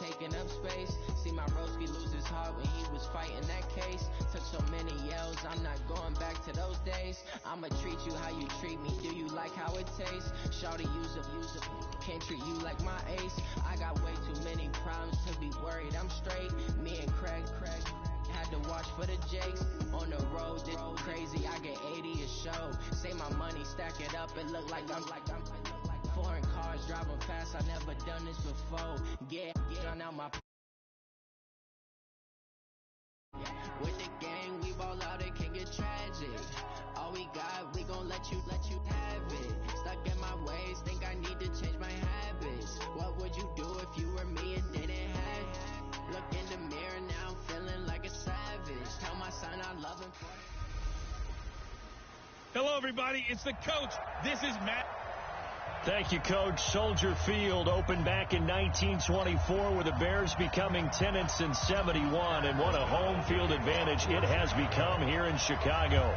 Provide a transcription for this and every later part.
taking up space. See my broski lose his heart when he was fighting that case. Took so many yells, I'm not going back to those days. I'ma treat you how you treat me, do you like how it tastes? Shawty use up, can't treat you like my ace. I got way too many problems to be worried, I'm straight. Me and Craig had to watch for the Jakes. On the road, this crazy, I get 80 a show. Say my money, stack it up, it look like I'm foreign cars, driving fast, I never done this before. Get on out my with the gang, we ball out, it can get tragic. All we got, we gon' let you have it. Stuck in my ways, think I need to change my habits. What would you do if you were me and didn't have it? Look in the mirror, now I'm feeling like a savage. Tell my son I love him. Hello, everybody. It's the coach. This is Matt. Thank you, Coach. Soldier Field opened back in 1924 with the Bears becoming tenants in 71, and what a home field advantage it has become here in Chicago.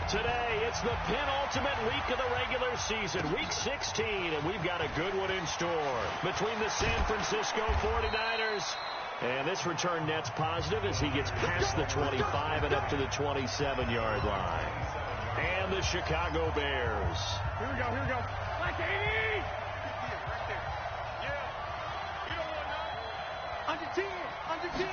Today, it's the penultimate week of the regular season, week 16, and we've got a good one in store between the San Francisco 49ers. And this return net's positive as he gets past the 25 and up to the 27-yard line. And the Chicago Bears. Here we go. Like 80! Right there. Yeah. You don't want none. Under 10.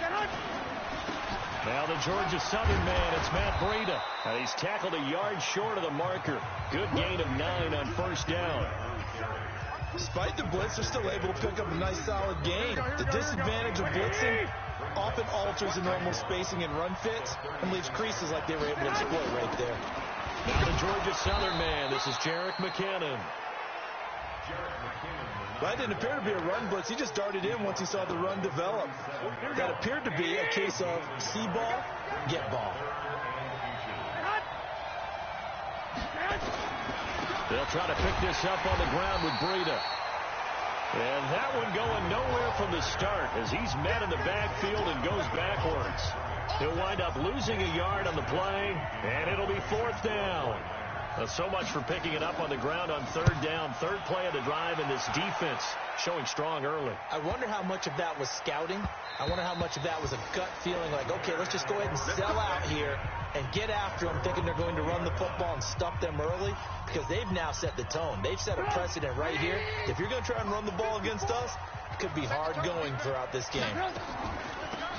Now the Georgia Southern man, it's Matt Breida. He's tackled a yard short of the marker. Good gain of 9 on first down. Despite the blitz, they're still able to pick up a nice solid gain. The disadvantage of blitzing often alters the normal spacing and run fits and leaves creases like they were able to exploit right there. Now the Georgia Southern man, this is Jerick McKinnon. That didn't appear to be a run blitz. He just darted in once he saw the run develop. That appeared to be a case of see ball, get ball. They'll try to pick this up on the ground with Breida. And that one going nowhere from the start as he's met in the backfield and goes backwards. He'll wind up losing a yard on the play, and it'll be fourth down. So much for picking it up on the ground on third down. Third play of the drive, and this defense showing strong early. I wonder how much of that was scouting. I wonder how much of that was a gut feeling like, okay, let's just go ahead and sell out here and get after them, thinking they're going to run the football and stuff them early, because they've now set the tone. They've set a precedent right here. If you're going to try and run the ball against us, it could be hard going throughout this game.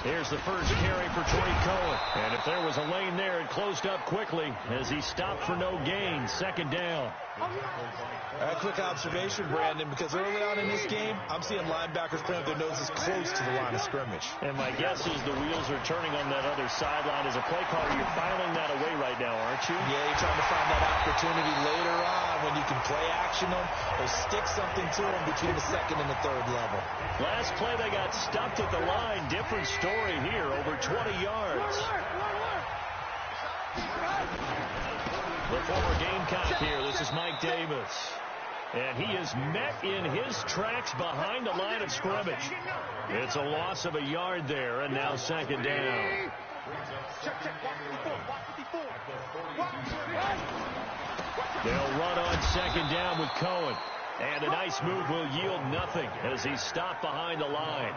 Here's the first carry for Trey Cohen. And if there was a lane there, it closed up quickly as he stopped for no gain. Second down. A quick observation, Brandon, because early on in this game, I'm seeing linebackers putting up their noses close to the line of scrimmage. And my guess is the wheels are turning on that other sideline. As a play caller, you're filing that away right now, aren't you? Yeah, you're trying to find that opportunity later on when you can play action them or stick something to them between the second and the third level. Last play, they got stuffed at the line. Different story here, over 20 yards. The former Gamecock here. This is Mike Davis. And he is met in his tracks behind the line of scrimmage. It's a loss of a yard there, and now second down. They'll run on second down with Cohen. And a nice move will yield nothing as he's stopped behind the line.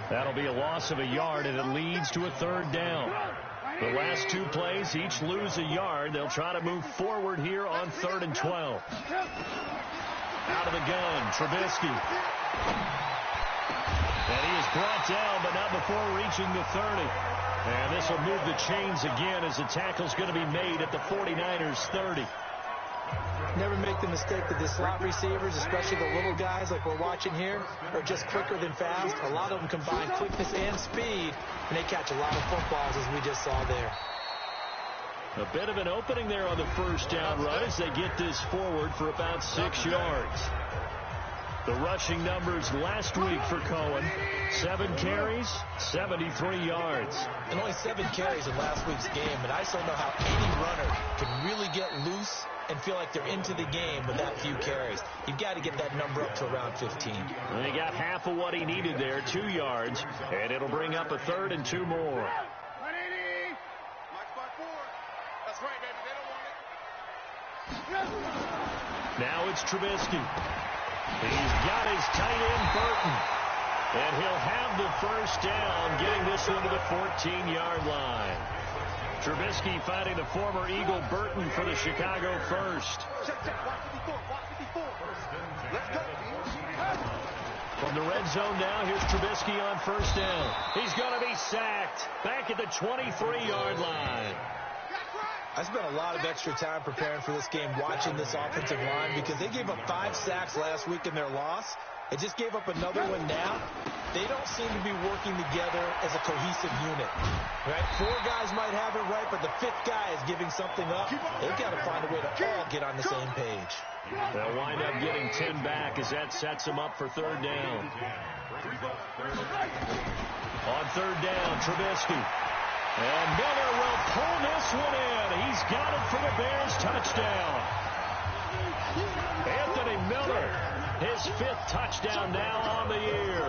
That'll be a loss of a yard, and it leads to a third down. The last two plays each lose a yard. They'll try to move forward here on 3rd and 12. Out of the gun, Trubisky. And he is brought down, but not before reaching the 30. And this will move the chains again as the tackle's going to be made at the 49ers 30. Never make the mistake that the slot receivers, especially the little guys like we're watching here, are just quicker than fast. A lot of them combine quickness and speed, and they catch a lot of footballs, as we just saw there. A bit of an opening there on the first down run as they get this forward for about 6 yards. The rushing numbers last week for Cohen, 7 carries, 73 yards. And only 7 carries in last week's game, and I just don't know how any runner can really get loose and feel like they're into the game with that few carries. You've got to get that number up to around 15. And he got half of what he needed there, 2 yards, and it'll bring up a 3rd and 2 more. 180. That's right, baby. They don't want it. Now it's Trubisky. He's got his tight end, Burton. And he'll have the first down, getting this one to the 14-yard line. Trubisky finding the former Eagle Burton for the Chicago first. From the red zone now, here's Trubisky on first down. He's going to be sacked back at the 23-yard line. I spent a lot of extra time preparing for this game watching this offensive line because they gave up 5 sacks last week in their loss. They just gave up another one now. They don't seem to be working together as a cohesive unit. Right? 4 guys might have it right, but the 5th guy is giving something up. They've got to find a way to all get on the same page. They'll wind up getting 10 back as that sets them up for third down. On third down, Trubisky. And Miller will pull this one in. He's got it for the Bears touchdown. Anthony Miller, his 5th touchdown now on the year.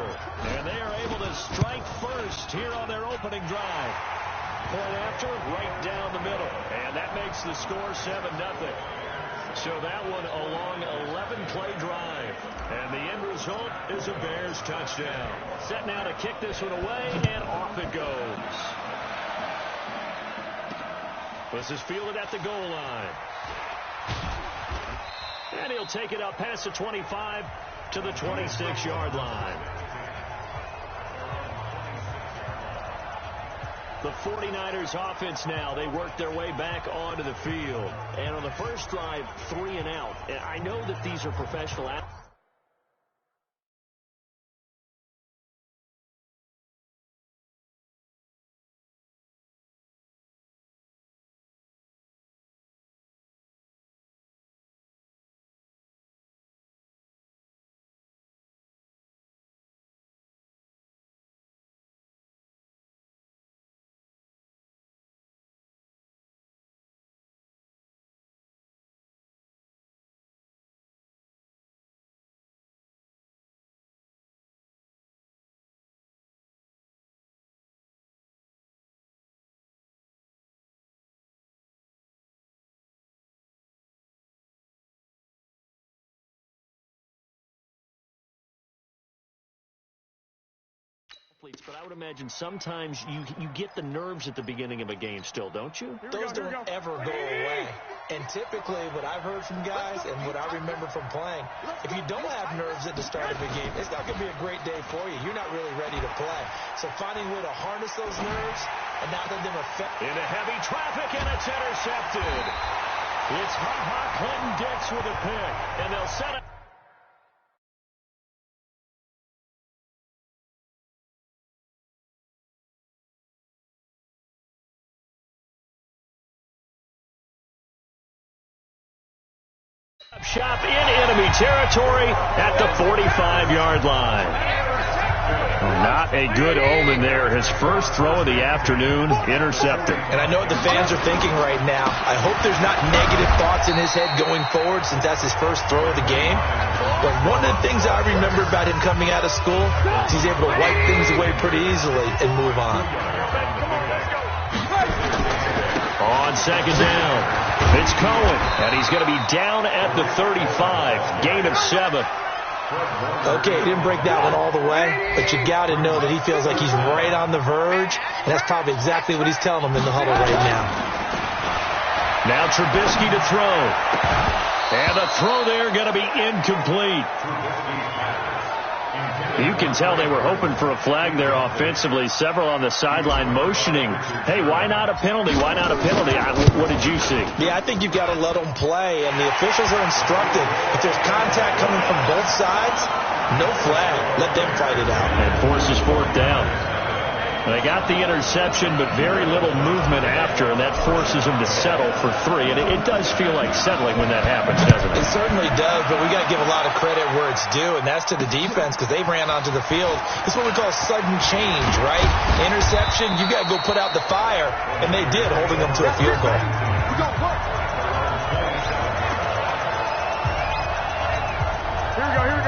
And they are able to strike first here on their opening drive. Point after, right down the middle. And that makes the score 7-0. So that one a long 11-play drive. And the end result is a Bears touchdown. Set now to kick this one away, and off it goes. This is fielded at the goal line. And he'll take it up past the 25 to the 26-yard line. The 49ers offense now, they work their way back onto the field. And on the first drive, 3 and out. And I know that these are professional athletes. But I would imagine sometimes you get the nerves at the beginning of a game still, don't you? Those don't ever go away. And typically what I've heard from guys and what I remember from playing, if you don't have nerves at the start of a game, it's not going to be a great day for you. You're not really ready to play. So finding a way to harness those nerves and not let them affect. Into heavy traffic, and it's intercepted. It's Clinton-Dix with a pick, and they'll set it. Shop in enemy territory at the 45-yard line. Not a good omen there. His first throw of the afternoon, intercepted. And I know what the fans are thinking right now. I hope there's not negative thoughts in his head going forward since that's his first throw of the game. But one of the things I remember about him coming out of school is he's able to wipe things away pretty easily and move on. On second down, it's Cohen, and he's going to be down at the 35, gain of 7. Okay, he didn't break that one all the way, but you got to know that he feels like he's right on the verge, and that's probably exactly what he's telling them in the huddle right now. Now Trubisky to throw, and the throw there going to be incomplete. You can tell they were hoping for a flag there offensively. Several on the sideline motioning, hey, why not a penalty? Why not a penalty? What did you see? Yeah, I think you've got to let them play, and the officials are instructed. If there's contact coming from both sides, no flag. Let them fight it out. And forces 4th down. They got the interception, but very little movement after, and that forces them to settle for 3. And it does feel like settling when that happens, doesn't it? It certainly does, but we got to give a lot of credit where it's due, and that's to the defense because they ran onto the field. It's what we call sudden change, right? Interception, you got to go put out the fire, and they did, holding them to a field goal.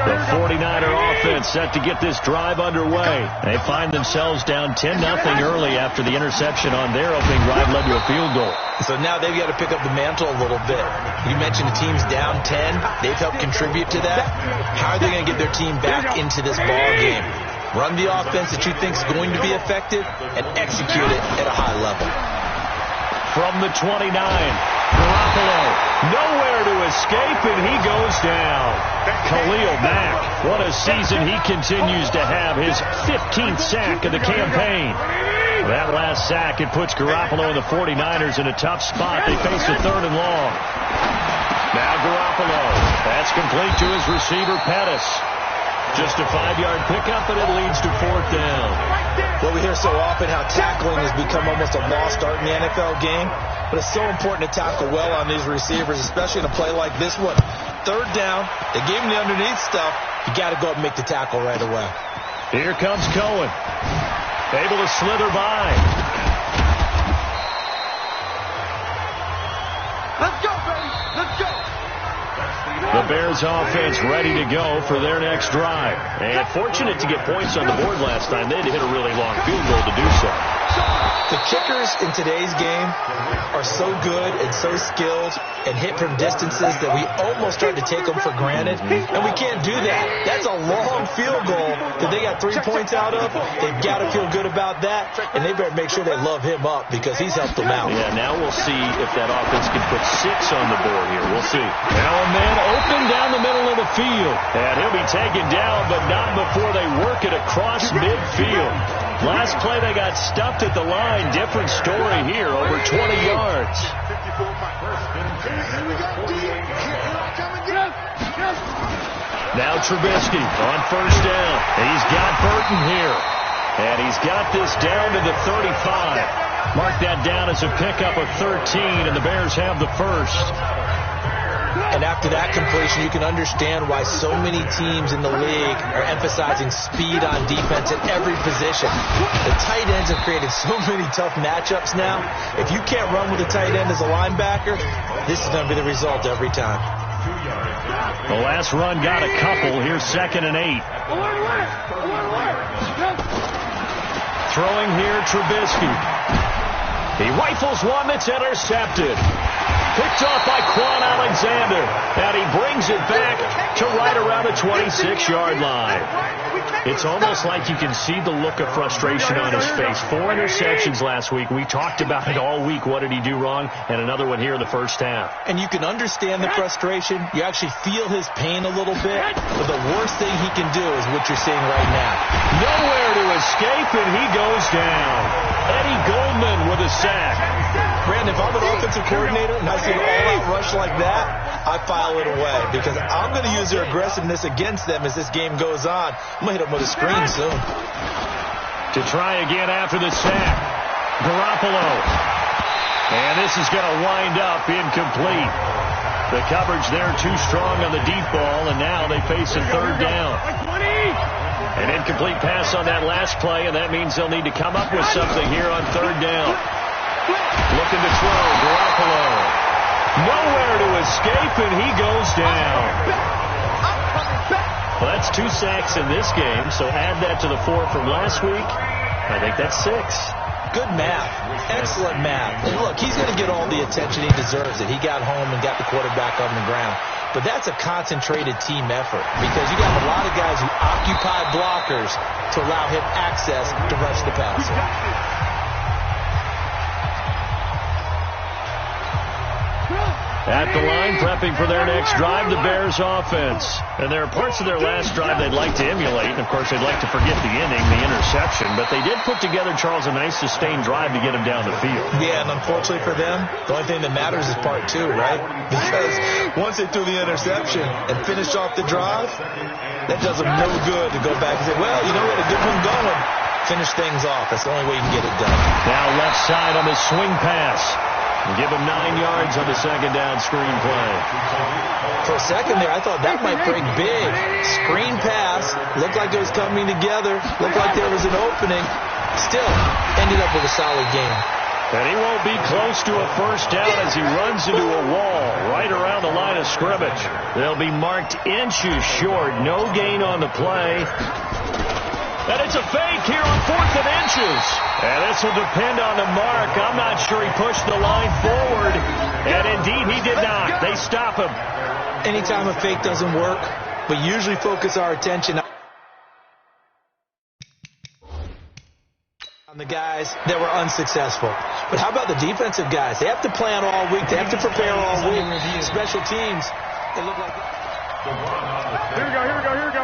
The 49er offense set to get this drive underway. They find themselves down 10-0 early after the interception on their opening drive led to a field goal. So now they've got to pick up the mantle a little bit. You mentioned the team's down 10. They've helped contribute to that. How are they going to get their team back into this ball game? Run the offense that you think is going to be effective and execute it at a high level. From the 29, Garoppolo, nowhere to escape, and he goes down. Khalil Mack, what a season he continues to have, his 15th sack of the campaign. That last sack, it puts Garoppolo and the 49ers in a tough spot. They face a 3rd and long. Now Garoppolo, that's complete to his receiver, Pettis. Just a 5-yard pickup, and it leads to 4th down. Well, we hear so often how tackling has become almost a lost art in the NFL game, but it's so important to tackle well on these receivers, especially in a play like this one. 3rd down, they gave him the underneath stuff. You got to go up and make the tackle right away. Here comes Cohen, able to slither by. Let's go, baby. Let's go. The Bears offense ready to go for their next drive. And fortunate to get points on the board last time. They had to hit a really long field goal to do so. The kickers in today's game are so good and so skilled and hit from distances that we almost start to take them for granted. And we can't do that. That's a long field goal that they got 3 points out of. They've got to feel good about that. And they better make sure they love him up because he's helped them out. Yeah, now we'll see if that offense can put 6 on the board here. We'll see. Now a man open down the middle of the field. And he'll be taken down, but not before they work it across midfield. Last play, they got stuffed at the line. Different story here, over 20 yards. Now Trubisky on 1st down. He's got Burton here. And he's got this down to the 35. Mark that down as a pickup of 13, and the Bears have the 1st. And after that completion, you can understand why so many teams in the league are emphasizing speed on defense at every position. The tight ends have created so many tough matchups now. If you can't run with a tight end as a linebacker, this is going to be the result every time. The last run got a couple. Here's 2nd and 8. Throwing here, Trubisky. He rifles one that's intercepted. Picked off by Quan Alexander. And he brings it back to right around the 26-yard line. It's almost like you can see the look of frustration on his face. 4 interceptions last week. We talked about it all week. What did he do wrong? And another one here in the 1st half. And you can understand the frustration. You actually feel his pain a little bit. But the worst thing he can do is what you're seeing right now. Nowhere to escape, and he goes down. Eddie Goldman with a sack. Brandon, if I'm an offensive coordinator and I see an all-out rush like that, I file it away because I'm going to use their aggressiveness against them as this game goes on. I'm going to hit them with a screen soon. To try again after the sack. Garoppolo. And this is going to wind up incomplete. The coverage there too strong on the deep ball, and now they face a 3rd down. An incomplete pass on that last play, and that means they'll need to come up with something here on 3rd down. Looking to throw, Garoppolo. Nowhere to escape, and he goes down. Well, that's 2 sacks in this game, so add that to the 4 from last week. I think that's 6. Good math. Excellent math. And look, he's going to get all the attention he deserves. That he got home and got the quarterback on the ground. But that's a concentrated team effort because you got a lot of guys who occupy blockers to allow him access to rush the passer. At the line, prepping for their next drive, the Bears offense. And there are parts of their last drive they'd like to emulate. And, of course, they'd like to forget the inning, the interception. But they did put together, Charles, a nice sustained drive to get him down the field. Yeah, and unfortunately for them, the only thing that matters is part 2, right? Because once they threw the interception and finished off the drive, that does them no good to go back and say, well, you know what, a good one going. Finish things off. That's the only way you can get it done. Now left side on the swing pass. And give him 9 yards on the 2nd down screen play. For a second there, I thought that might break big. Screen pass. Looked like it was coming together. Looked like there was an opening. Still, ended up with a solid game. And he won't be close to a 1st down as he runs into a wall right around the line of scrimmage. They'll be marked inches short. No gain on the play. And it's a fake here on 4th and inches. And this will depend on the mark. I'm not sure he pushed the line forward. And indeed, he did not. They stop him. Anytime a fake doesn't work, we usually focus our attention. The guys that were unsuccessful. But how about the defensive guys? They have to plan all week. They have to prepare all week. Special teams, they look like... Here we go.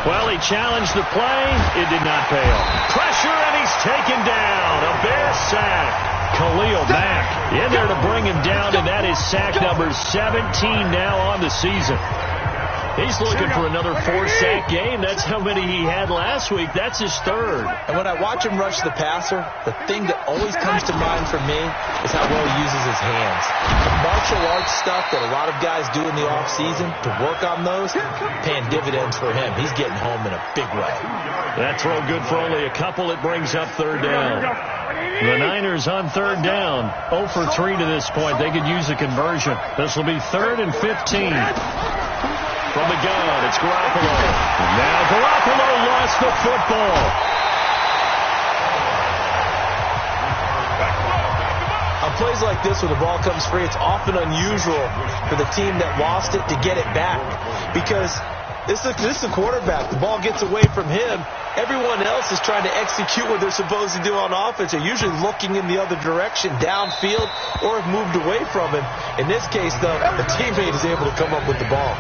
Well, he challenged the play. It did not pay off. Pressure, and he's taken down. A Bear sack. Khalil Mack in there to bring him down, and that is sack number 17 now on the season. He's looking for another 4-sack game. That's how many he had last week. That's his third. And when I watch him rush the passer, the thing that always comes to mind for me is how well he uses his hands. The martial arts stuff that a lot of guys do in the offseason to work on those, paying dividends for him. He's getting home in a big way. That throw good for only a couple. It brings up third down. The Niners on third down. 0 for 3 to this point. They could use a conversion. This will be 3rd and 15. From the gun, it's Garoppolo. Now Garoppolo lost the football. On plays like this, when the ball comes free, it's often unusual for the team that lost it to get it back. Because this is a quarterback. The ball gets away from him. Everyone else is trying to execute what they're supposed to do on offense. They're usually looking in the other direction, downfield, or have moved away from him. In this case, though, the teammate is able to come up with the ball.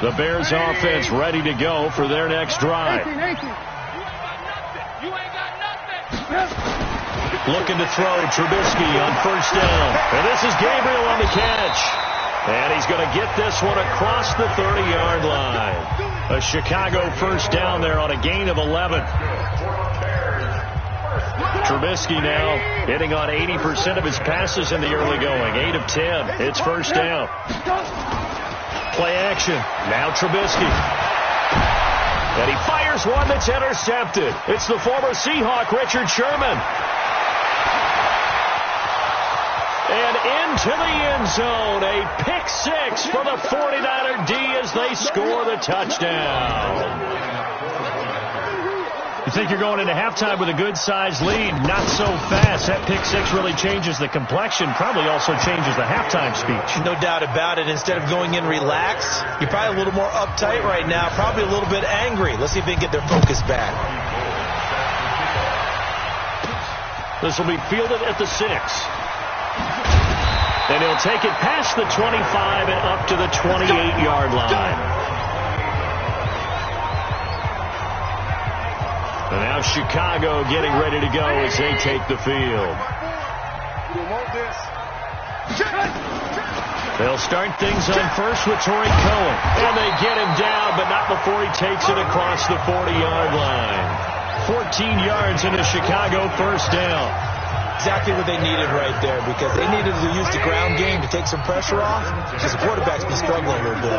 The Bears offense ready to go for their next drive. Looking to throw Trubisky on first down. And this is Gabriel on the catch. And he's going to get this one across the 30-yard line. A Chicago first down there on a gain of 11. Trubisky now hitting on 80% of his passes in the early going. 8 of 10. It's first down. Play action. Now Trubisky. And he fires one that's intercepted. It's the former Seahawk, Richard Sherman. And into the end zone. A pick six for the 49er D as they score the touchdown. You think you're going into halftime with a good-sized lead. Not so fast. That pick six really changes the complexion. Probably also changes the halftime speech. No doubt about it. Instead of going in relaxed, you're probably a little more uptight right now. Probably a little bit angry. Let's see if they can get their focus back. This will be fielded at the 6. And he'll take it past the 25 and up to the 28-yard line. And now Chicago getting ready to go as they take the field. They'll start things on first with Torrey Cohen. And they get him down, but not before he takes it across the 40-yard line. 14 yards in a Chicago first down. Exactly what they needed right there, because they needed to use the ground game to take some pressure off, because the quarterback's been struggling a little bit.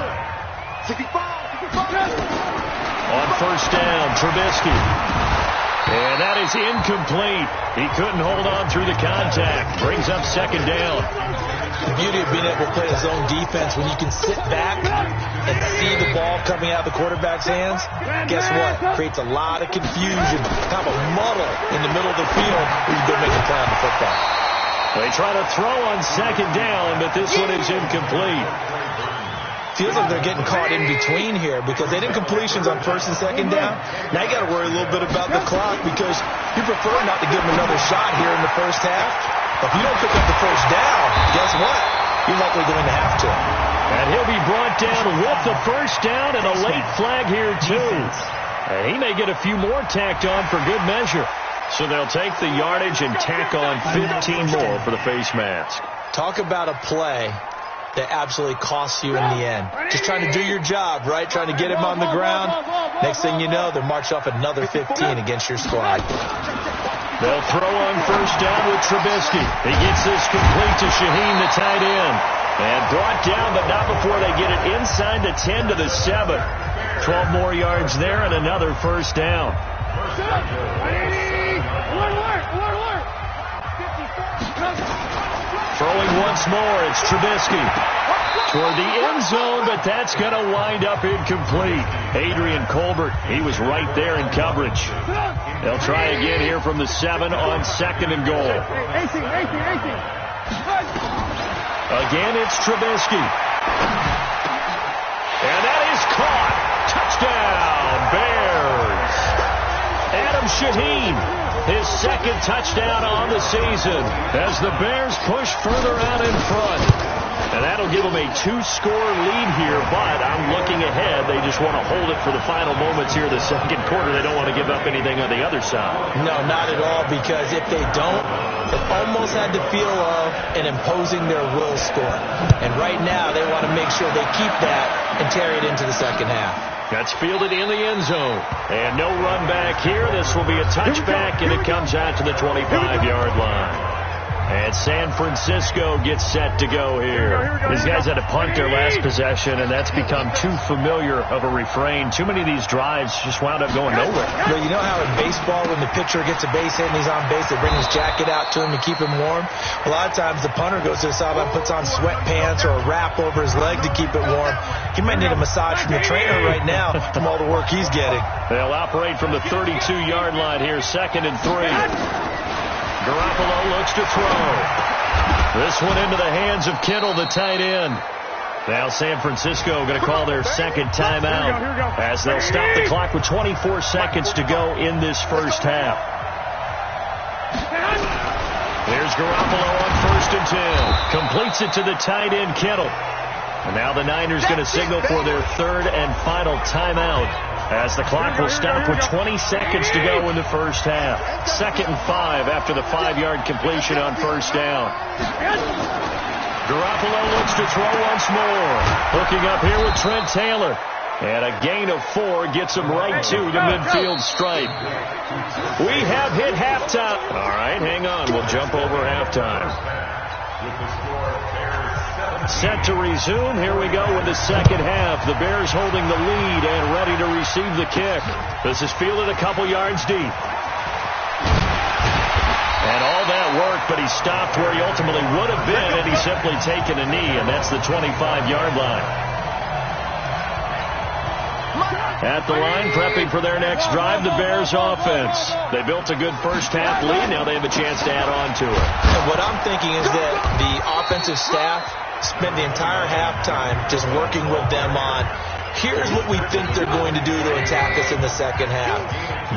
On first down, Trubisky. And that is incomplete. He couldn't hold on through the contact. Brings up second down. The beauty of being able to play a zone defense, when you can sit back and see the ball coming out of the quarterback's hands, guess what? Creates a lot of confusion, kind of a muddle in the middle of the field where you go make a play on the football. They try to throw on second down, but this one is incomplete. Feels like they're getting caught in between here because they did completions on first and second down. Now you got to worry a little bit about the clock because you prefer not to give them another shot here in the first half. But if you don't pick up the first down, guess what? You're likely going to have to. And he'll be brought down with the first down and a late flag here too. He may get a few more tacked on for good measure. So they'll take the yardage and tack on 15 more for the face mask. Talk about a play that absolutely costs you in the end. Just trying to do your job, right? Trying to get him on the ground. Next thing you know, they're marched off another 15 against your squad. They'll throw on first down with Trubisky. He gets this complete to Shaheen, the tight end. And brought down, but not before they get it inside the 10 to the 7. 12 more yards there and another first down. Throwing once more, it's Trubisky. Toward the end zone, but that's going to wind up incomplete. Adrian Colbert, he was right there in coverage. They'll try again here from the 7 on second and goal. Again, it's Trubisky. Shaheen, his second touchdown on the season as the Bears push further out in front. And that'll give them a 2-score lead here, but I'm looking ahead. They just want to hold it for the final moments here of the second quarter. They don't want to give up anything on the other side. No, not at all, because if they don't, it almost had the feel of an imposing their will score. And right now, they want to make sure they keep that and carry it into the second half. That's fielded in the end zone. And no run back here. This will be a touchback, and it comes out to the 25-yard line. And San Francisco gets set to go here. These guys had to punt their last possession, and that's become too familiar of a refrain. Too many of these drives just wound up going nowhere. But you know how in baseball, when the pitcher gets a base hit and he's on base, they bring his jacket out to him to keep him warm? A lot of times the punter goes to the sideline, puts on sweatpants or a wrap over his leg to keep it warm. He might need a massage from the trainer right now from all the work he's getting. They'll operate from the 32-yard line here, 2nd and 3. Garoppolo looks to throw. This one into the hands of Kittle, the tight end. Now San Francisco going to call their second timeout as they'll stop the clock with 24 seconds to go in this first half. There's Garoppolo on 1st and 10. Completes it to the tight end, Kittle. And now the Niners going to signal for their 3rd and final timeout as the clock will stop with 20 seconds to go in the first half. 2nd and 5 after the 5-yard completion on 1st down. Garoppolo looks to throw once more. Hooking up here with Trent Taylor. And a gain of 4 gets him right to the midfield stripe. We have hit halftime. All right, hang on. We'll jump over halftime. Set to resume. Here we go with the second half. The Bears holding the lead and ready to receive the kick. This is fielded a couple yards deep. And all that work, but he stopped where he ultimately would have been had he simply taken a knee, and that's the 25-yard line. At the line, prepping for their next drive, the Bears offense. They built a good first half lead. Now they have a chance to add on to it. And what I'm thinking is that the offensive staff spent the entire halftime just working with them on, here's what we think they're going to do to attack us in the second half.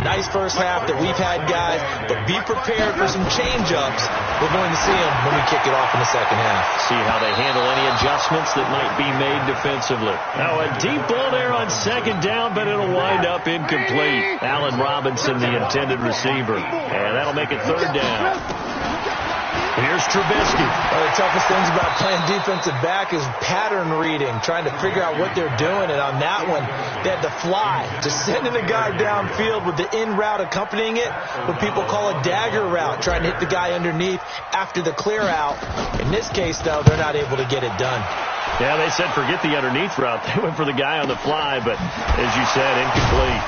Nice first half that we've had, guys, but be prepared for some change-ups. We're going to see them when we kick it off in the second half. See how they handle any adjustments that might be made defensively. Now a deep ball there on 2nd down, but it'll wind up incomplete. Allen Robinson, the intended receiver. And that'll make it 3rd down. Here's Trubisky. One of the toughest things about playing defensive back is pattern reading, trying to figure out what they're doing. And on that one, they had to fly, just sending the guy downfield with the in route accompanying it, what people call a dagger route, trying to hit the guy underneath after the clear out. In this case, though, they're not able to get it done. Yeah, they said forget the underneath route. They went for the guy on the fly, but as you said, incomplete.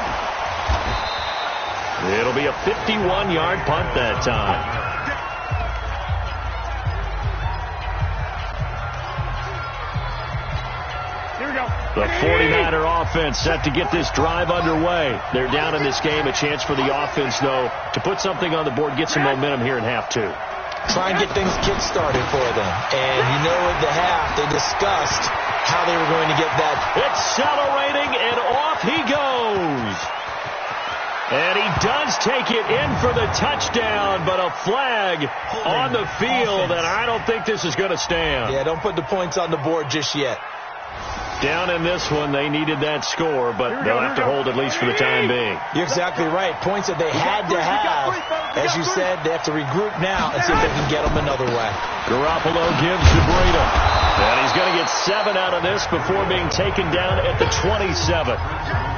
It'll be a 51-yard punt that time. The 49er offense set to get this drive underway. They're down in this game. A chance for the offense, though, to put something on the board, get some momentum here in half 2. Try and get things kick-started for them. And you know at the half, they discussed how they were going to get that. Accelerating, and off he goes. And he does take it in for the touchdown, but a flag on the field, and I don't think this is going to stand. Yeah, don't put the points on the board just yet. Down in this one, they needed that score, but they'll have to hold at least for the time being. You're exactly right. Points that they had to have. As you said, they have to regroup now and see if they can get them another way. Garoppolo gives to Breida. And he's going to get 7 out of this before being taken down at the 27.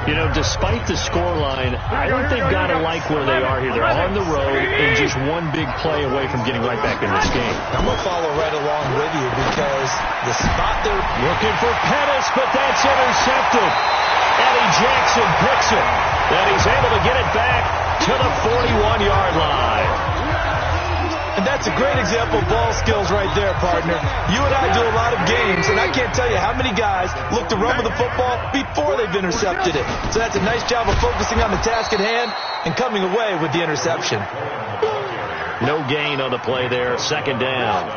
You know, despite the scoreline, I think they've got to like where they are here. They're on the road and just one big play away from getting right back in this game. I'm going to follow right along with you because the spot they're looking for Pettis, but that's intercepted. Eddie Jackson picks it, and he's able to get it back to the 41-yard line. And that's a great example of ball skills right there, partner. You and I do a lot of games, and I can't tell you how many guys look to run with the football before they've intercepted it. So that's a nice job of focusing on the task at hand and coming away with the interception. No gain on the play there. 2nd down.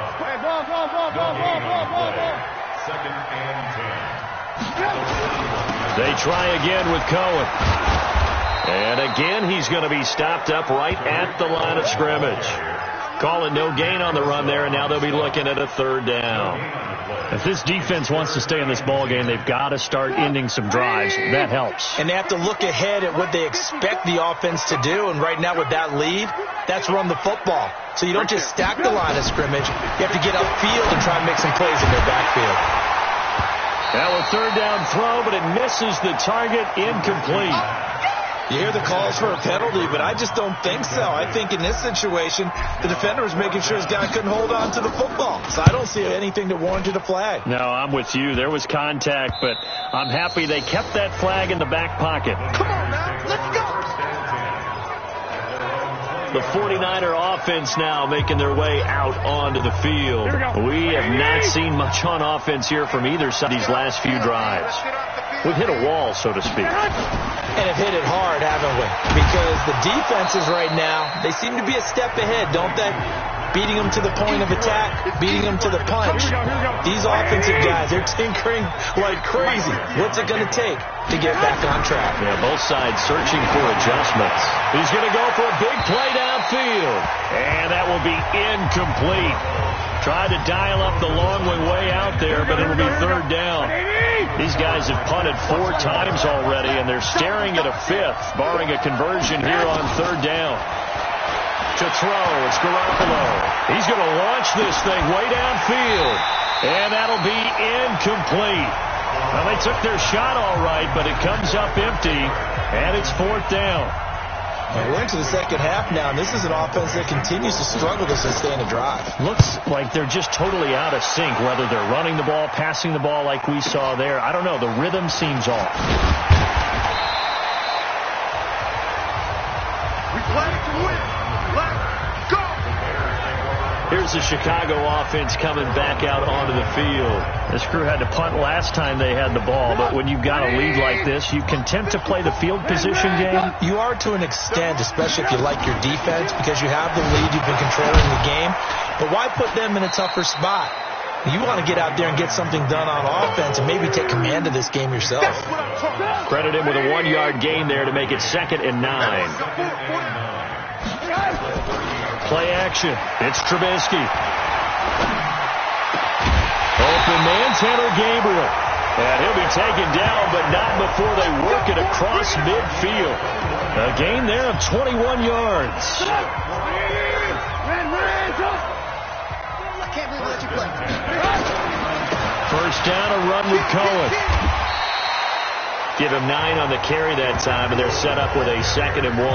They try again with Cohen. And again, he's going to be stopped up right at the line of scrimmage. Call it no gain on the run there, and now they'll be looking at a third down. If this defense wants to stay in this ball game, they've got to start ending some drives. That helps. And they have to look ahead at what they expect the offense to do. And right now with that lead, that's run the football. So you don't just stack the line of scrimmage. You have to get upfield and try and make some plays in their backfield. Now a third down throw, but it misses the target, incomplete. You hear the calls for a penalty, but I just don't think so. I think in this situation, the defender was making sure his guy couldn't hold on to the football. So I don't see anything that warranted a flag. No, I'm with you. There was contact, but I'm happy they kept that flag in the back pocket. Come on, man. Let's go. The 49er offense now making their way out onto the field. We have not seen much on offense here from either side these last few drives. We've hit a wall, so to speak. And have hit it hard, haven't we? Because the defenses right now, they seem to be a step ahead, don't they? Beating them to the point of attack, beating them to the punch. These offensive guys, they're tinkering like crazy. What's it going to take to get back on track? Yeah, both sides searching for adjustments. He's going to go for a big play downfield. And that will be incomplete. Tried to dial up the long way out there, but it'll be third down. These guys have punted 4 times already, and they're staring at a 5th, barring a conversion here on third down. To throw, it's Garoppolo. He's going to launch this thing way downfield, and that'll be incomplete. Well, they took their shot all right, but it comes up empty, and it's fourth down. And we're into the second half now, and this is an offense that continues to struggle to sustain a drive. Looks like they're just totally out of sync, whether they're running the ball, passing the ball like we saw there. I don't know. The rhythm seems off. We play to win. Let's go. Here's the Chicago offense coming back out onto the field. This crew had to punt last time they had the ball, but when you've got a lead like this, you content to play the field position game? You are to an extent, especially if you like your defense, because you have the lead, you've been controlling the game. But why put them in a tougher spot? You want to get out there and get something done on offense and maybe take command of this game yourself. Credit him with a 1-yard gain there to make it 2nd and 9. Play action. It's Trubisky. Open man, Tanner Gabriel. And he'll be taken down, but not before they work it across midfield. A gain there of 21 yards. I can't believe I let you play. First down, a run with Cohen. Give him 9 on the carry that time, and they're set up with a 2nd and 1.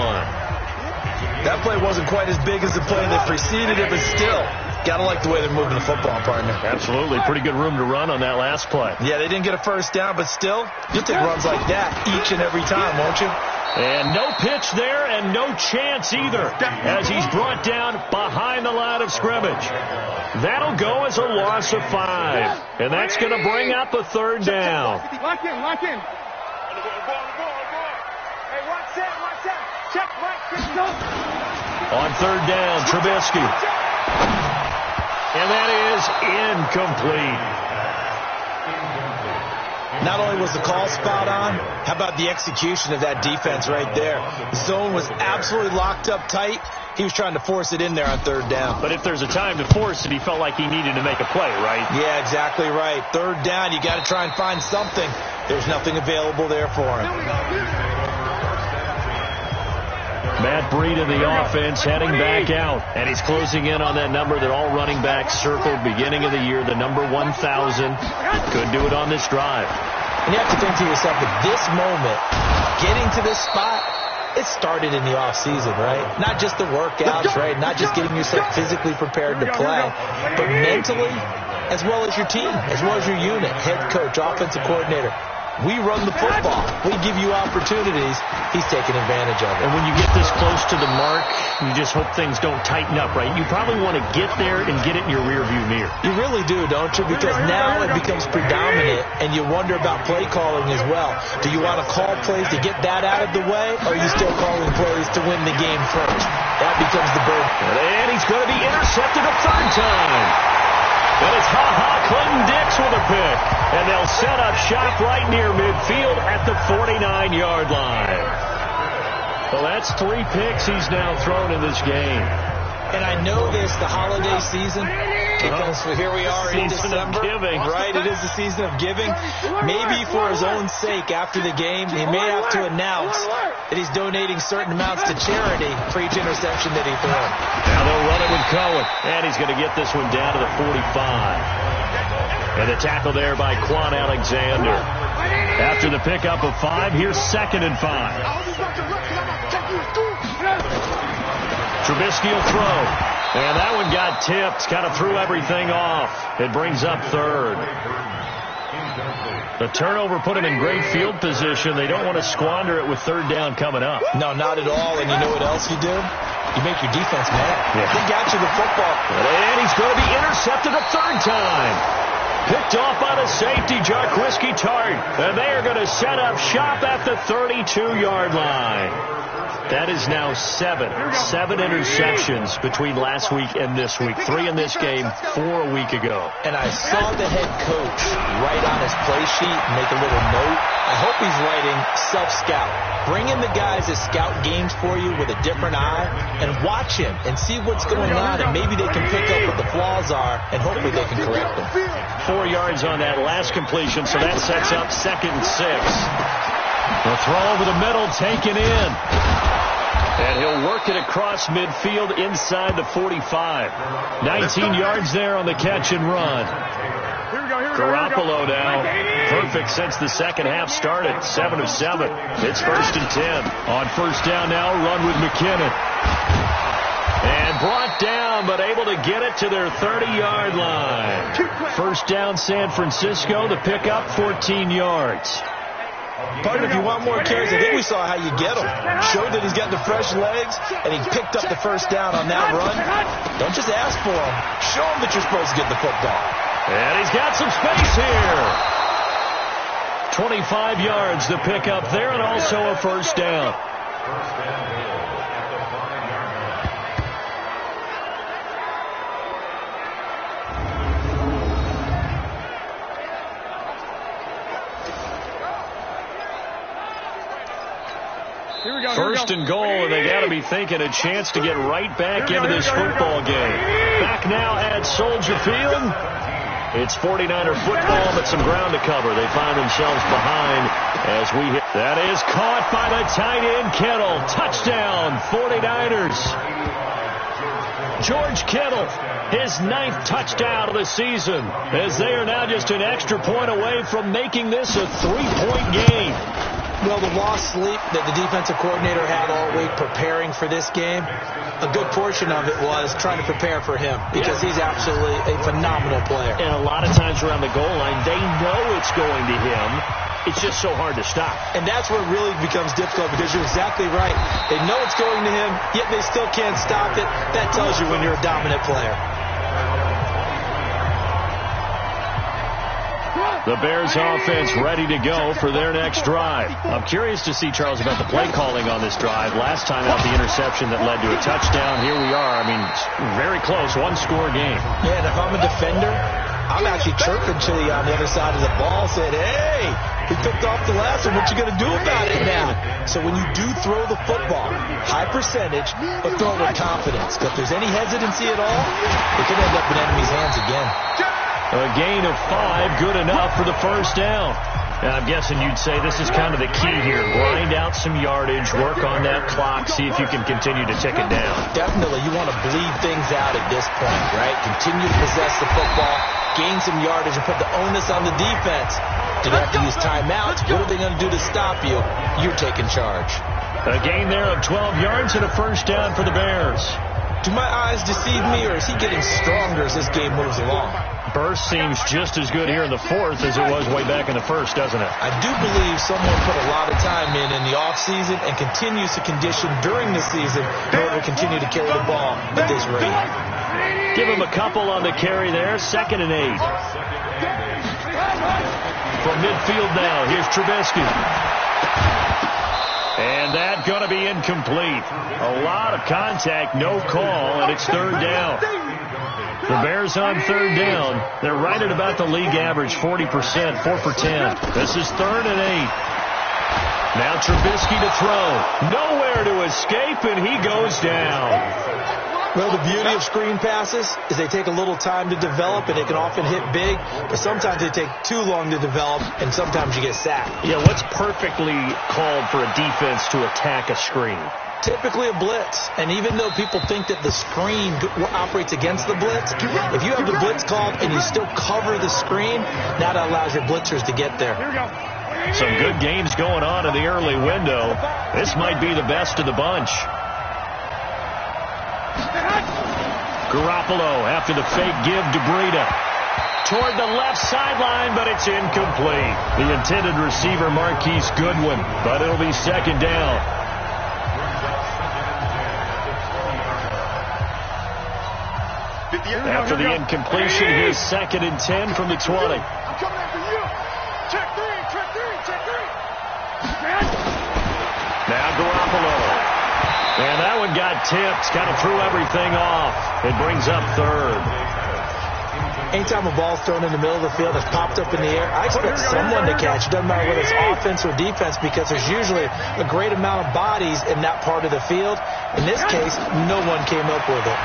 That play wasn't quite as big as the play that preceded it, but still, gotta like the way they're moving the football, partner. Absolutely. Pretty good room to run on that last play. Yeah, they didn't get a first down, but still, you'll take runs like that each and every time, won't you? And no pitch there and no chance either as he's brought down behind the line of scrimmage. That'll go as a loss of 5. And that's going to bring up a third down. Lock in, lock in. Hey, watch that. Check right. On third down, Trubisky. And that is incomplete. Not only was the call spot on, how about the execution of that defense right there? The zone was absolutely locked up tight. He was trying to force it in there on third down. But if there's a time to force it, he felt like he needed to make a play, right? Yeah, exactly right. Third down, you got to try and find something. There's nothing available there for him. Matt Breida, the offense, heading back out. And he's closing in on that number that all running backs circled beginning of the year, the number 1,000. Could do it on this drive. And you have to think to yourself, at this moment, getting to this spot, it started in the offseason, right? Not just the workouts, right? Not just getting yourself physically prepared to play, but mentally, as well as your team, as well as your unit, head coach, offensive coordinator. We run the football. We give you opportunities. He's taking advantage of it. And when you get this close to the mark, you just hope things don't tighten up, right? You probably want to get there and get it in your rearview mirror. You really do, don't you? Because now it becomes predominant, and you wonder about play calling as well. Do you want to call plays to get that out of the way, or are you still calling plays to win the game first? That becomes the burden. And he's going to be intercepted a third time. And it's Clinton Dix with a pick. And they'll set up shop right near midfield at the 49-yard line. Well, that's 3 picks he's now thrown in this game. And I know this, the holiday season, because here we are in December, right? It is the season of giving. Maybe for his own sake, after the game, he may have to announce that he's donating certain amounts to charity for each interception that he threw. Now they'll run it with Cohen, and he's going to get this one down to the 45. And the tackle there by Quan Alexander. After the pickup of 5, here's 2nd and 5. Trubisky will throw. And that one got tipped. Kind of threw everything off. It brings up 3rd. The turnover put him in great field position. They don't want to squander it with 3rd down coming up. No, not at all. And you know what else you do? You make your defense mad. Yeah. They got you the football. And he's going to be intercepted a 3rd time. Picked off by the safety, Jarquiski Tart. And they are going to set up shop at the 32-yard line. That is now 7 interceptions between last week and this week. 3 in this game, 4 a week ago. And I saw the head coach write on his play sheet, make a little note. I hope he's writing self-scout. Bring in the guys that scout games for you with a different eye and watch him and see what's going on, and maybe they can pick up what the flaws are, and hopefully they can correct them. 4 yards on that last completion, so that sets up 2nd and 6. The throw over the middle, taken in. And he'll work it across midfield inside the 45. 19 yards there on the catch and run. Garoppolo now, perfect since the second half started. 7 of 7. It's 1st and 10. On 1st down now, run with McKinnon. And brought down, but able to get it to their 30-yard line. 1st down, San Francisco. The pickup, 14 yards. Partner, if you want more carries, I think we saw how you get him. Showed that he's got the fresh legs, and he picked up the 1st down on that run. Don't just ask for him. Show him that you're supposed to get the football. And he's got some space here. 25 yards to pick up there, and also a 1st down. First and goal, and they got to be thinking a chance to get right back into this football game. Back now at Soldier Field. It's 49er football, but some ground to cover. They find themselves behind as we hit. That is caught by the tight end, Kittle. Touchdown, 49ers. George Kittle, his 9th touchdown of the season, as they are now just an extra point away from making this a 3-point game. Well, the lost sleep that the defensive coordinator had all week preparing for this game, a good portion of it was trying to prepare for him because he's absolutely a phenomenal player. And a lot of times around the goal line, they know it's going to him. It's just so hard to stop. And that's where it really becomes difficult because you're exactly right. They know it's going to him, yet they still can't stop it. That tells you when you're a dominant player. The Bears offense ready to go for their next drive. I'm curious to see, Charles, about the play calling on this drive. Last time out, the interception that led to a touchdown. Here we are. I mean, very close, 1-score game. Yeah, and if I'm a defender, I'm actually chirping to you on the other side of the ball, saying, hey, we picked off the last one. What you going to do about it now? So when you do throw the football, high percentage, but throw it with confidence. But if there's any hesitancy at all, it could end up in enemy's hands again. A gain of 5, good enough for the 1st down. And I'm guessing you'd say this is kind of the key here. Grind out some yardage, work on that clock, see if you can continue to tick it down. Definitely. You want to bleed things out at this point, right? Continue to possess the football, gain some yardage, and put the onus on the defense. Do they have to use timeouts? What are they going to do to stop you? You're taking charge. A gain there of 12 yards and a 1st down for the Bears. Do my eyes deceive me, or is he getting stronger as this game moves along? Burst seems just as good here in the 4th as it was way back in the 1st, doesn't it? I do believe someone put a lot of time in the offseason and continues to condition during the season in order to continue to carry the ball at this rate. Give him a couple on the carry there. 2nd and 8. From midfield now, here's Trubisky. And that's going to be incomplete. A lot of contact, no call, and it's 3rd down. The Bears on 3rd down. They're right at about the league average, 40%, 4 for 10. This is 3rd and 8. Now Trubisky to throw. Nowhere to escape, and he goes down. Well, the beauty of screen passes is they take a little time to develop, and they can often hit big, but sometimes they take too long to develop, and sometimes you get sacked. Yeah, what's perfectly called for a defense to attack a screen? Typically a blitz, and even though people think that the screen operates against the blitz, if you have the blitz called and you still cover the screen, that allows your blitzers to get there. Some good games going on in the early window. This might be the best of the bunch. Garoppolo after the fake give to Breida. Toward the left sideline, but it's incomplete. The intended receiver, Marquise Goodwin, but it'll be second down. After the incompletion, here's 2nd and 10 from the 20. I'm coming after you. Check three. Now Garoppolo. And that one got tipped. Kind of threw everything off. It brings up 3rd. Anytime a ball's thrown in the middle of the field, it's popped up in the air, I expect someone to catch. It doesn't matter whether it's offense or defense, because there's usually a great amount of bodies in that part of the field. In this case, no one came up with it.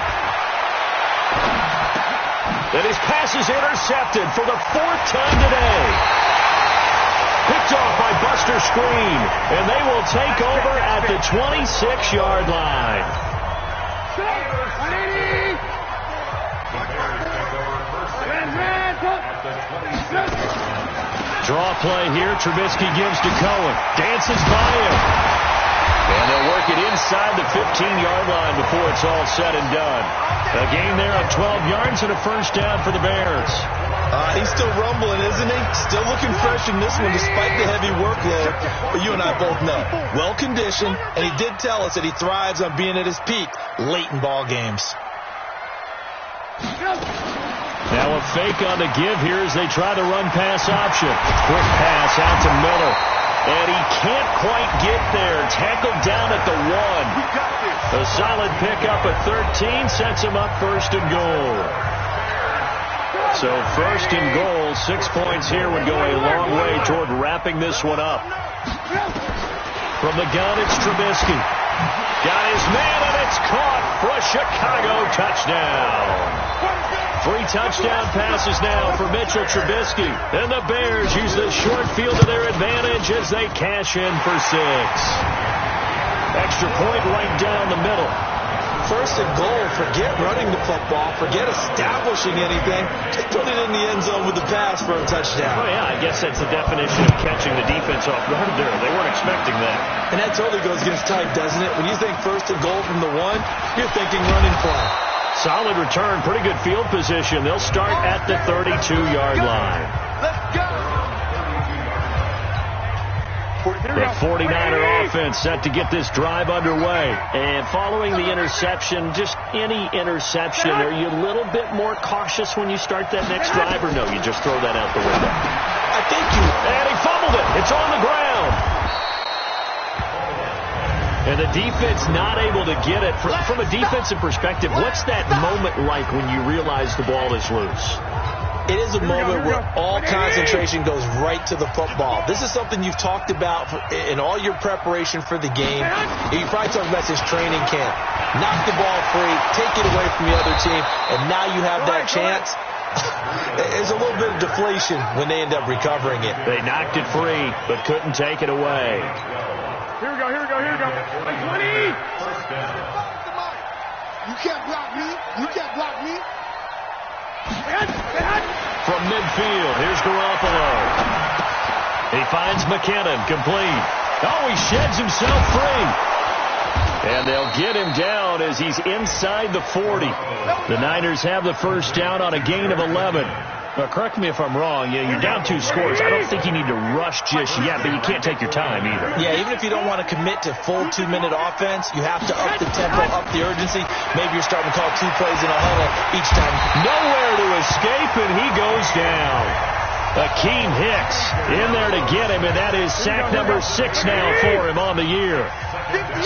And his pass is intercepted for the 4th time today. Picked off by Buster Screen, and they will take over at the 26-yard line. Draw play here. Trubisky gives to Cohen. Dances by him. And they'll work it inside the 15-yard line before it's all said and done. A gain there of 12 yards and a first down for the Bears. He's still rumbling, isn't he? Still looking fresh in this one despite the heavy workload. But you and I both know, well-conditioned, and he did tell us that he thrives on being at his peak late in ball games. Now a fake on the give here as they try the run-pass option. Quick pass out to Miller. And he can't quite get there. Tackled down at the 1. A solid pickup at 13 sets him up 1st and goal. So 1st and goal, 6 points here would go a long way toward wrapping this one up. From the gun, it's Trubisky. Got his man, and it's caught for a Chicago touchdown. 3 touchdown passes now for Mitchell Trubisky. And the Bears use the short field to their advantage as they cash in for 6. Extra point right down the middle. 1st and goal, forget running the football, forget establishing anything, just put it in the end zone with the pass for a touchdown. Oh, yeah, I guess that's the definition of catching the defense off guard there. They weren't expecting that. And that totally goes against type, doesn't it? When you think 1st and goal from the 1, you're thinking running play. Solid return, pretty good field position. They'll start at the 32-yard line. Let's go. The 49er offense set to get this drive underway. And following the interception, just any interception, are you a little bit more cautious when you start that next drive, or no, you just throw that out the window? I think you... And he fumbled it. It's on the ground. And the defense not able to get it. From a defensive perspective, what's that moment like when you realize the ball is loose? It is a moment where all concentration goes right to the football. This is something you've talked about in all your preparation for the game. You probably talked about this training camp. Knock the ball free, take it away from the other team, and now you have that chance. There's a little bit of deflation when they end up recovering it. They knocked it free, but couldn't take it away. Here we go. 20! You can't block me. From midfield, here's Garoppolo. He finds McKinnon, complete. Oh, he sheds himself free. And they'll get him down as he's inside the 40. The Niners have the first down on a gain of 11. Well, correct me if I'm wrong. Yeah, you're down 2 scores. I don't think you need to rush just yet, but you can't take your time either. Yeah, even if you don't want to commit to full 2-minute offense, you have to up the tempo, up the urgency. Maybe you're starting to call 2 plays in a huddle each time. Nowhere to escape, and he goes down. Akeem Hicks in there to get him, and that is sack number 6 now for him on the year.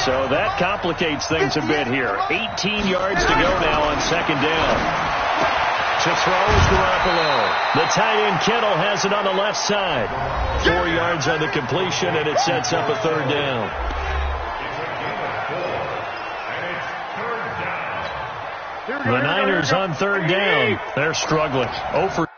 So that complicates things a bit here. 18 yards to go now on 2nd down. To throw is Garoppolo. The tight end Kittle has it on the left side. 4 yards on the completion, and it sets up a third down. The Niners on third down. They're struggling. 0 for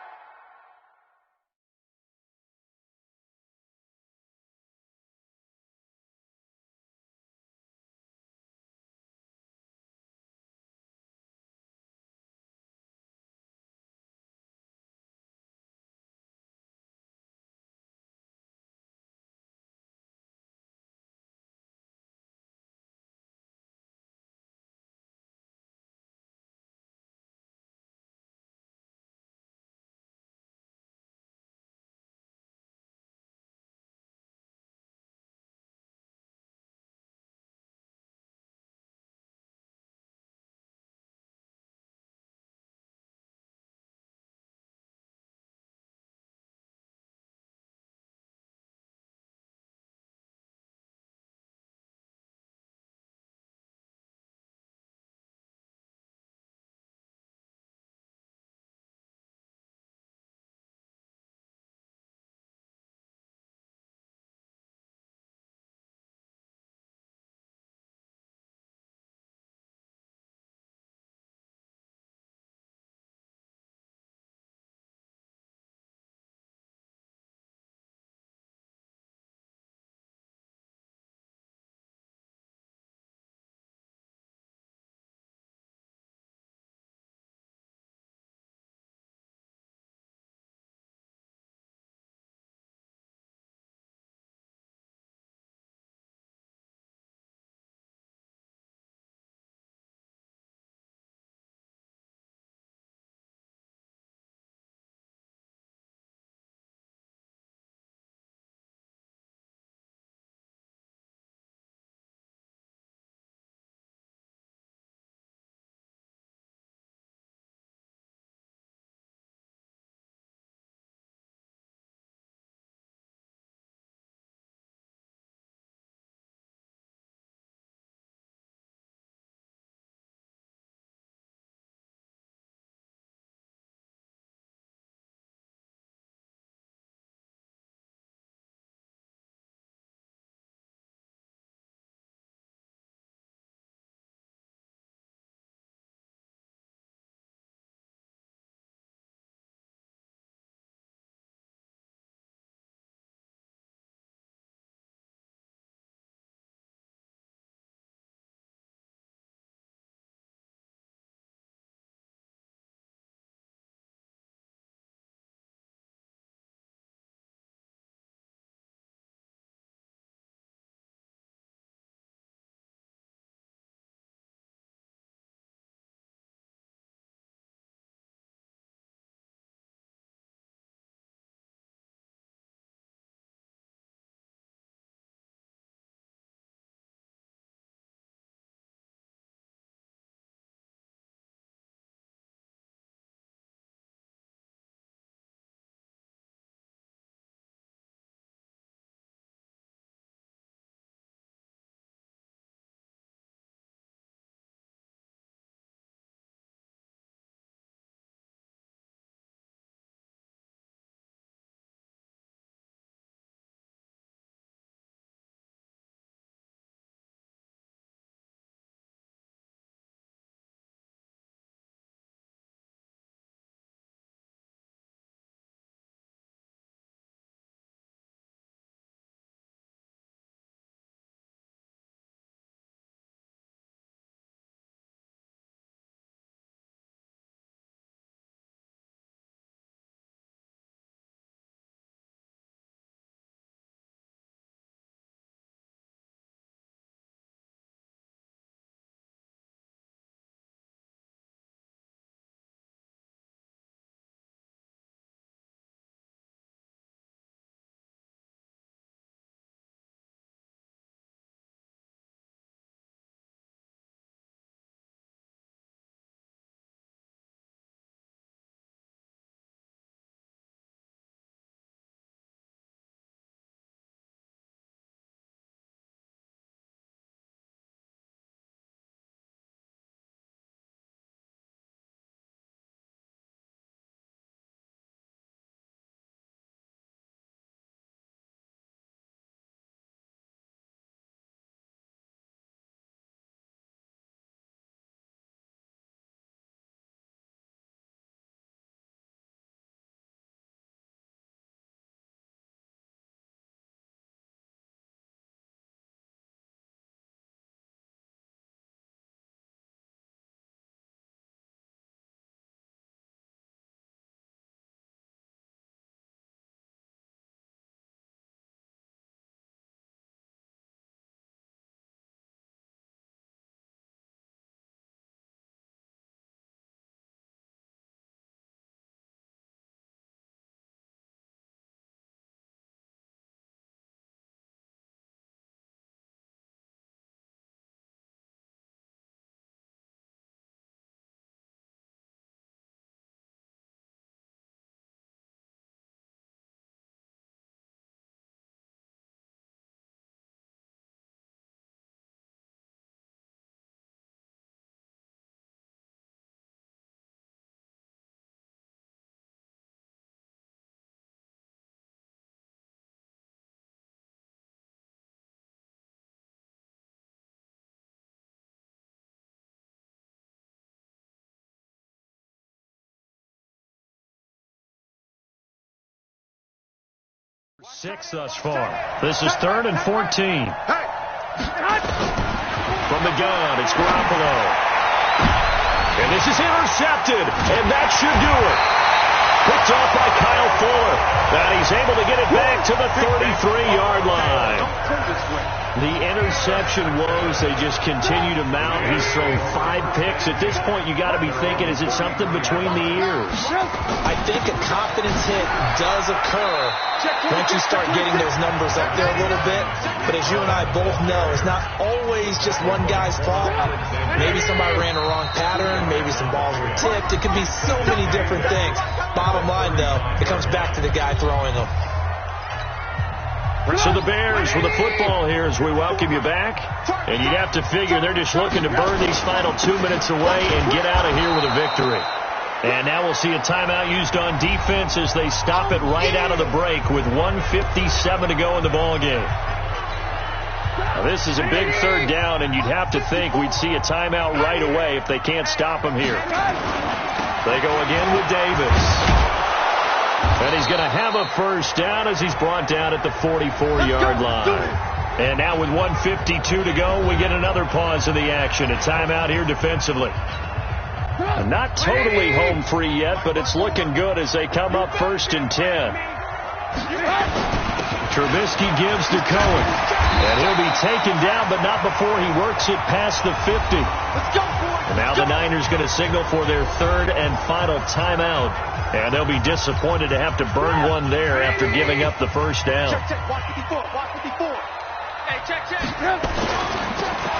6 thus far. This is 3rd and 14. From the gun, it's Garoppolo. And this is intercepted, and that should do it. Picked off by Kyle Fuller. And he's able to get it back to the 33-yard line. The interception woes, they just continue to mount. He's thrown 5 picks. At this point, you got to be thinking, is it something between the ears? I think a confidence hit does occur once you start getting those numbers up there a little bit. But as you and I both know, it's not always just one guy's fault. Maybe somebody ran a wrong pattern. Maybe some balls were tipped. It could be so many different things. Bottom line, though, it comes back to the guy throwing them. So the Bears with the football here as we welcome you back. And you'd have to figure they're just looking to burn these final 2 minutes away and get out of here with a victory. And now we'll see a timeout used on defense as they stop it right out of the break with 1:57 to go in the ballgame. Now this is a big 3rd down, and you'd have to think we'd see a timeout right away if they can't stop him here. They go again with Davis. And he's going to have a 1st down as he's brought down at the 44-yard line. And now with 1:52 to go, we get another pause in the action. A timeout here defensively. Not totally home free yet, but it's looking good as they come up 1st and 10. Trubisky gives to Cohen. And he'll be taken down, but not before he works it past the 50. And now the Niners going to signal for their 3rd and final timeout. And they'll be disappointed to have to burn one there after giving up the 1st down.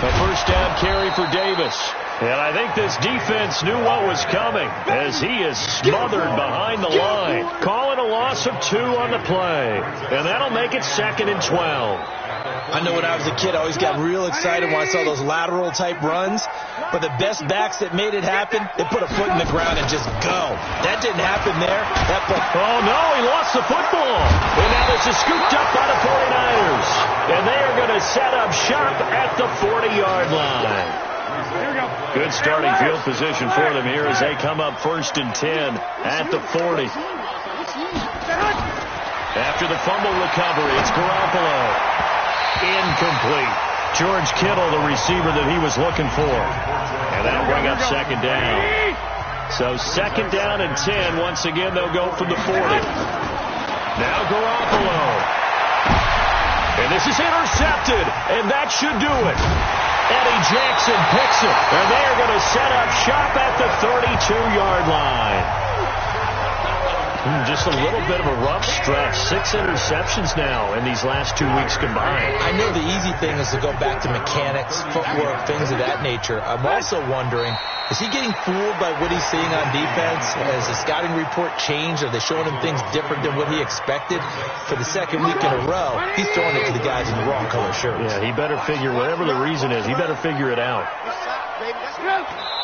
A 1st down carry for Davis. And I think this defense knew what was coming as he is smothered behind the line. Calling a loss of 2 on the play. And that'll make it 2nd and 12. I know when I was a kid, I always got real excited when I saw those lateral-type runs. But the best backs that made it happen, they put a foot in the ground and just go. That didn't happen there. Oh, no, he lost the football. And now this is scooped up by the 49ers. And they are going to set up shop at the 40-yard line. Good starting field position for them here as they come up 1st and 10 at the 40. After the fumble recovery, it's Garoppolo. Incomplete. George Kittle, the receiver that he was looking for. And that'll bring up 2nd down. So 2nd down and 10. Once again, they'll go from the 40. Now Garoppolo. And this is intercepted. And that should do it. Eddie Jackson picks it. And they are going to set up shop at the 32-yard line. Just a little bit of a rough stretch. 6 interceptions now in these last 2 weeks combined. I know the easy thing is to go back to mechanics, footwork, things of that nature. I'm also wondering, is he getting fooled by what he's seeing on defense? Has the scouting report changed? Are they showing him things different than what he expected? For the 2nd week in a row, he's throwing it to the guys in the wrong color shirts. Yeah, he better figure, whatever the reason is, he better figure it out.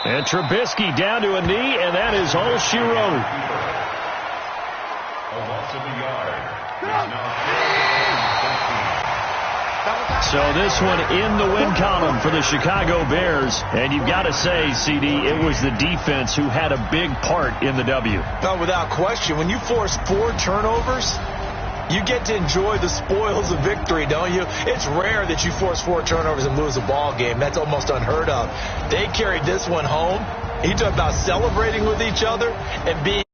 And Trubisky down to a knee, and that is all she wrote. So this one in the win column for the Chicago Bears. And you've got to say, CD, it was the defense who had a big part in the W. No, without question. When you force 4 turnovers, you get to enjoy the spoils of victory, don't you? It's rare that you force 4 turnovers and lose a ball game. That's almost unheard of. They carried this one home. He talked about celebrating with each other and being